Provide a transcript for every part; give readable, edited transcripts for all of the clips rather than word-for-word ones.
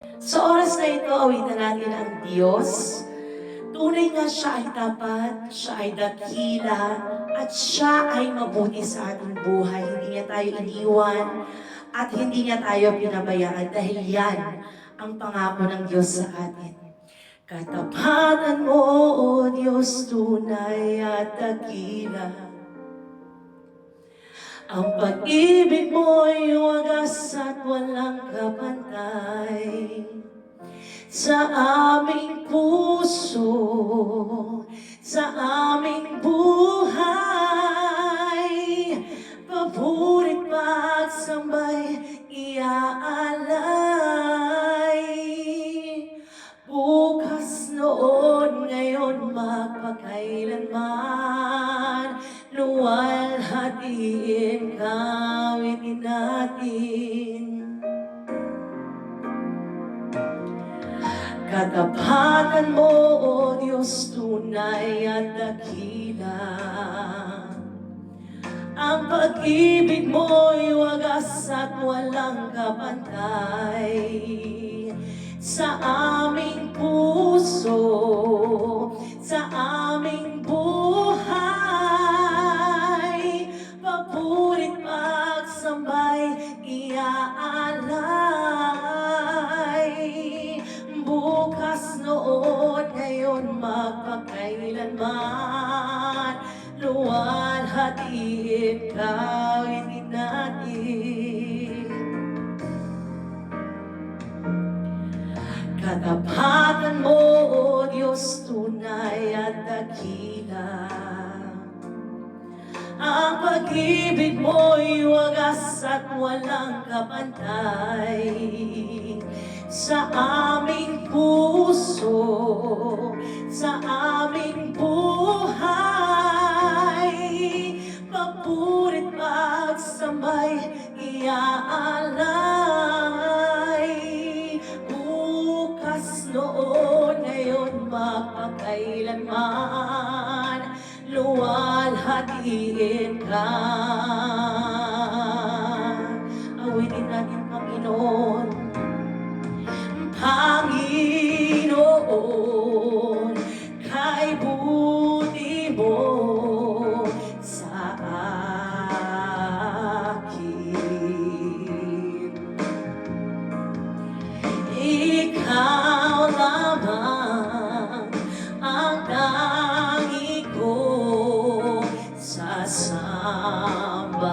Sa oras na ito, awitan natin ang Diyos. Tunay nga siya ay tapat, siya ay dakila, at siya ay mabuti sa ating buhay. Hindi niya tayo iniwan, at hindi niya tayo pinabayaan dahil yan ang pangako ng Diyos sa atin. Katapatan mo, O Diyos, tunay at dakila. Ang pag-ibig mo'y wagas at walang kapantay sa aming puso, sa aming buhay. Paburit pagsambay, iaalay. Bukas, noon, ngayon, magpakailanman, luwalhatiin, kawitin natin. Katapatan mo, O Diyos, tunay at dakila. Ang pag-ibig mo'y wagas at walang kapantay sa aming puso, sa aming buhay. Papurit pagsambay, iaalay. Bukas, noon, ngayon, magpakailanman, luwalhatiin, kawitin natin. Katapatan mo, O Diyos, tunay at dakila. Ang pag-ibig mo'y wagas at walang kapantay sa aming puso, sa aming buhay. Papurit pagsambay, iaalay. Bukas, noon, ngayon, magpakailanman, luwalhatiin ka. Awitin natin, Panginoon. Panginoon, kay buti mo sa akin. Ikaw lamang ang tangi ko sasamba.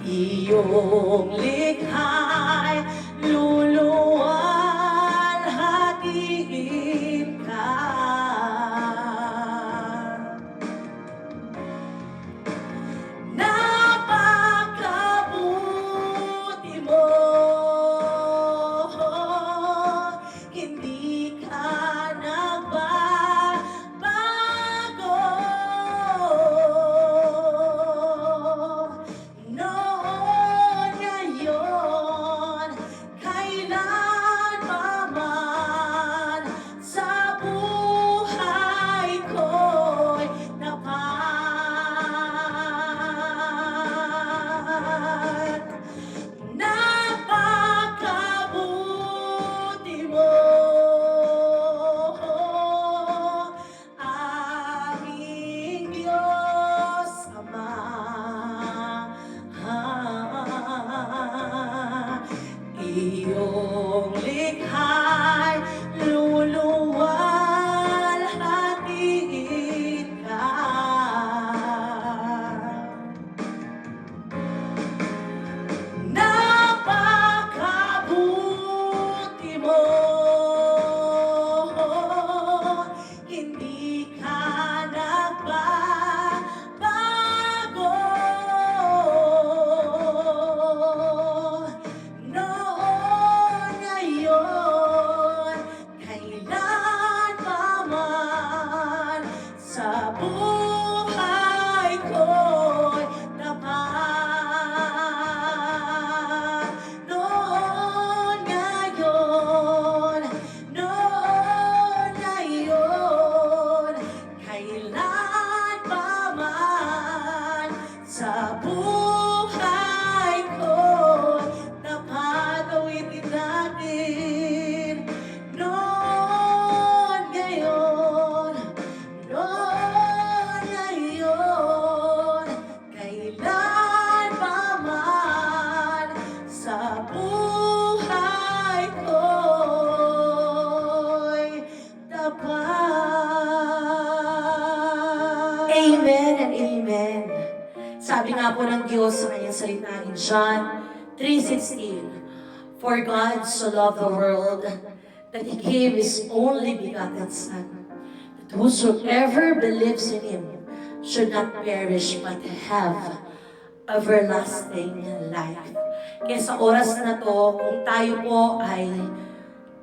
iyong likha'y luluwalhatiin ka. Napakabuti mo, hindi ka nagbabago. Noon, ngayon, kailan pa man, sa buhay ko'y tapat. Napakabuti mo, aming Diyos Ama. Iyong likha'y luluwalhatiin ka. Napakabuti mo, hindi ka nagbabago. Noon, ngayon, kailan pa man, sa buhay ko'y tapat. Noon, ngayon, kailan pa man, sa buhay ko'y tapat. Awitin natin. Noon, ngayon, kailan pa man, sa buhay ko'y tapat. Amen and amen. Sabi nga po ng Diyos sa kanyang salita in John 3:16, "For God so loved the world that He gave His only begotten Son, that whosoever believes in Him should not perish but have everlasting life." Kaya sa oras na to, kung tayo po ay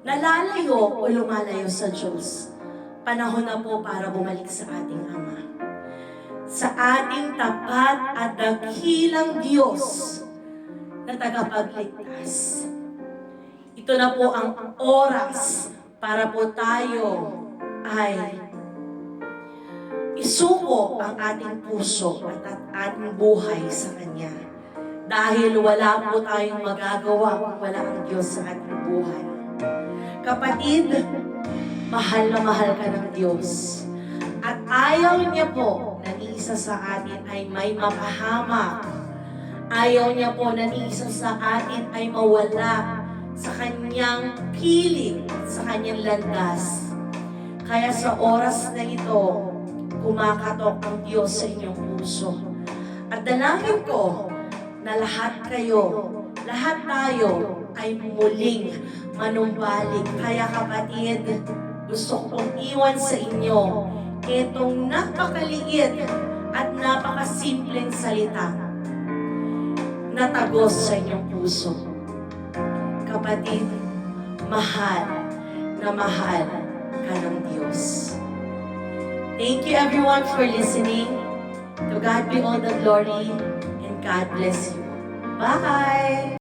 nalalayo o lumalayo sa Diyos, panahon na po para bumalik sa ating Ama. Sa ating tapat at dakilang Diyos na tagapagligtas. Ito na po ang oras para po tayo ay isuko ang ating puso at ating buhay sa Kanya. Dahil wala po tayong magagawa kung wala ang Diyos sa ating buhay. Kapatid, mahal na mahal ka ng Diyos. At ayaw niya po na isa sa atin ay may mapahamak. Ayaw niya po na isa sa atin ay mawala sa Kanyang piling, sa Kanyang landas. Kaya sa oras na ito, kumakatok ang Diyos sa inyong puso. At dalangin ko na lahat kayo, lahat tayo ay muling manumbalik. Kaya kapatid, gusto kong iwan sa inyo itong napakaliit at napakasimpleng salita na tagos sa inyong puso. Kapatid, mahal na mahal ka ng Diyos. Thank you everyone for listening. To God be all the glory and God bless you. Bye!